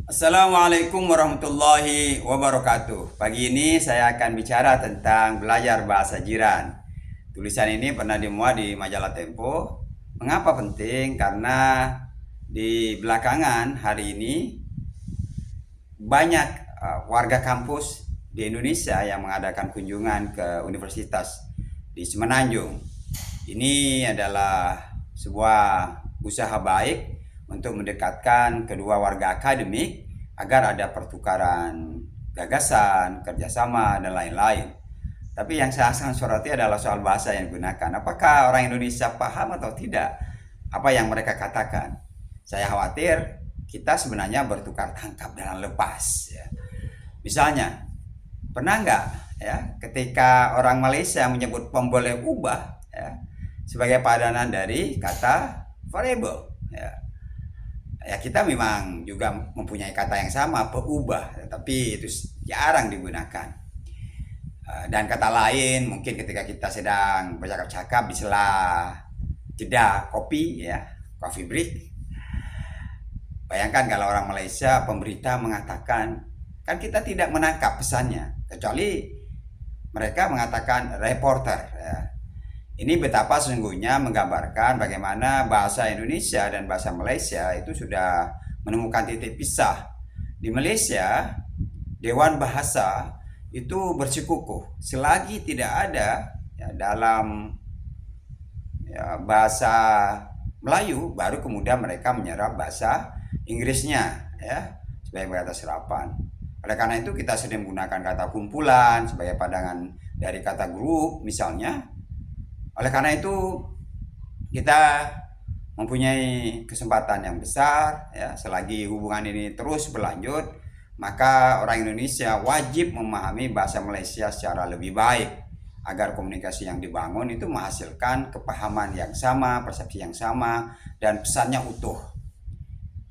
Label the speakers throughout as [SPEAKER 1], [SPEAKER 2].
[SPEAKER 1] Assalamualaikum warahmatullahi wabarakatuh. Pagi ini saya akan bicara tentang belajar bahasa jiran. Tulisan ini pernah dimuat di majalah Tempo. Mengapa penting? Karena di belakangan hari ini banyak warga kampus di Indonesia yang mengadakan kunjungan ke universitas di Semenanjung. Ini adalah sebuah usaha baik untuk mendekatkan kedua warga akademik agar ada pertukaran gagasan, kerjasama, dan lain-lain. Tapi yang saya akan soroti adalah soal bahasa yang digunakan. Apakah orang Indonesia paham atau tidak apa yang mereka katakan? Saya khawatir kita sebenarnya bertukar tangkap dan lepas. Ya. Misalnya, pernah nggak ya ketika orang Malaysia menyebut pom boleh ubah ya, sebagai padanan dari kata variable ya. Ya kita memang juga mempunyai kata yang sama peubah, tapi itu jarang digunakan. Dan kata lain mungkin ketika kita sedang bercakap-cakap di sela jeda kopi ya, coffee break. Bayangkan kalau orang Malaysia pemberita mengatakan, kan kita tidak menangkap pesannya, kecuali mereka mengatakan reporter ya. Ini betapa sesungguhnya menggambarkan bagaimana bahasa Indonesia dan bahasa Malaysia itu sudah menemukan titik pisah. Di Malaysia, Dewan Bahasa itu bersikukuh selagi tidak ada ya, dalam ya, bahasa Melayu, baru kemudian mereka menyerap bahasa Inggrisnya ya sebagai kata serapan. Oleh karena itu kita sering menggunakan kata kumpulan sebagai padangan dari kata grup misalnya. Oleh karena itu kita mempunyai kesempatan yang besar ya, selagi hubungan ini terus berlanjut, maka orang Indonesia wajib memahami bahasa Malaysia secara lebih baik agar komunikasi yang dibangun itu menghasilkan kepahaman yang sama, persepsi yang sama, dan pesannya utuh.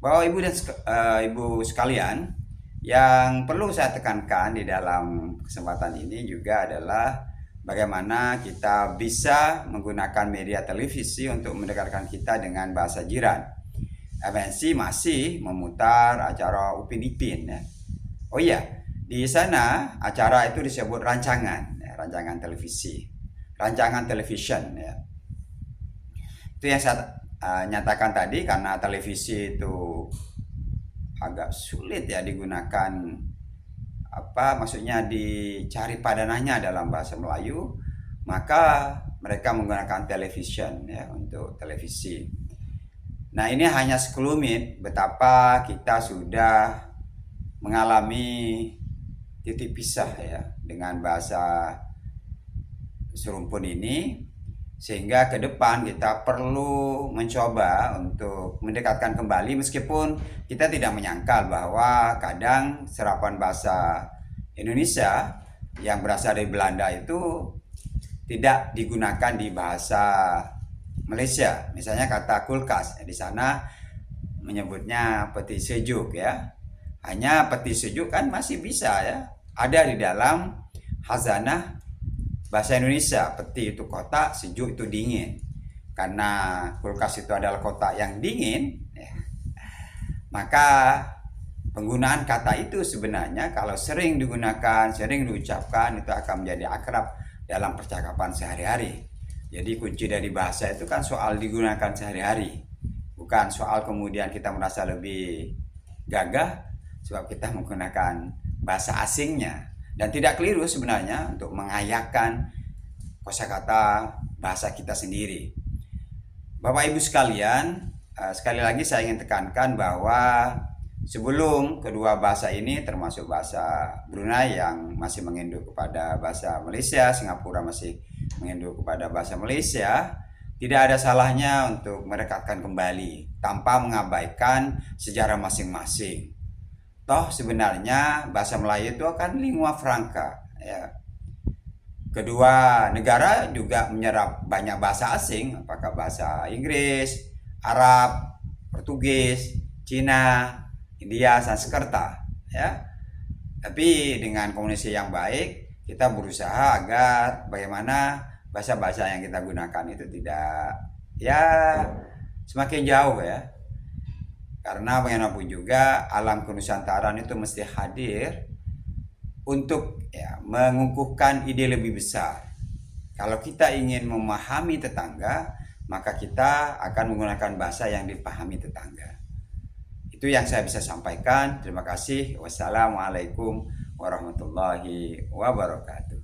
[SPEAKER 1] Bapak Ibu dan Ibu sekalian, yang perlu saya tekankan di dalam kesempatan ini juga adalah bagaimana kita bisa menggunakan media televisi untuk mendekatkan kita dengan bahasa jiran. MNC masih memutar acara Upin Ipin ya. Oh iya, di sana acara itu disebut rancangan, ya, rancangan televisi, rancangan television ya. Itu yang saya nyatakan tadi, karena televisi itu agak sulit ya digunakan, maksudnya dicari padanannya dalam bahasa Melayu, maka mereka menggunakan television ya untuk televisi. Nah, ini hanya sekelumit betapa kita sudah mengalami titik pisah ya dengan bahasa serumpun ini, sehingga ke depan kita perlu mencoba untuk mendekatkan kembali, meskipun kita tidak menyangkal bahwa kadang serapan bahasa Indonesia yang berasal dari Belanda itu tidak digunakan di bahasa Malaysia. Misalnya kata kulkas, di sana menyebutnya peti sejuk ya. Hanya peti sejuk kan masih bisa ya, ada di dalam khazanah bahasa Indonesia. Peti itu kotak, sejuk itu dingin. Karena kulkas itu adalah kotak yang dingin ya, maka penggunaan kata itu sebenarnya kalau sering digunakan, sering diucapkan, itu akan menjadi akrab dalam percakapan sehari-hari. Jadi kunci dari bahasa itu kan soal digunakan sehari-hari, bukan soal kemudian kita merasa lebih gagah sebab kita menggunakan bahasa asingnya. Dan tidak keliru sebenarnya untuk mengayakkan kosakata bahasa kita sendiri. Bapak Ibu sekalian, sekali lagi saya ingin tekankan bahwa sebelum kedua bahasa ini, termasuk bahasa Brunei yang masih menginduk kepada bahasa Malaysia, Singapura masih menginduk kepada bahasa Malaysia, tidak ada salahnya untuk merekatkan kembali tanpa mengabaikan sejarah masing-masing. Toh sebenarnya bahasa Melayu itu kan lingua franca ya. Kedua negara juga menyerap banyak bahasa asing, apakah bahasa Inggris, Arab, Portugis, Cina, India, Sanskerta ya. Tapi dengan komunikasi yang baik, kita berusaha agar bagaimana bahasa-bahasa yang kita gunakan itu tidak ya semakin jauh ya. Karena bagaimanapun juga alam kenusantaraan itu mesti hadir untuk ya, mengukuhkan ide lebih besar. Kalau kita ingin memahami tetangga, maka kita akan menggunakan bahasa yang dipahami tetangga. Itu yang saya bisa sampaikan. Terima kasih. Wassalamualaikum warahmatullahi wabarakatuh.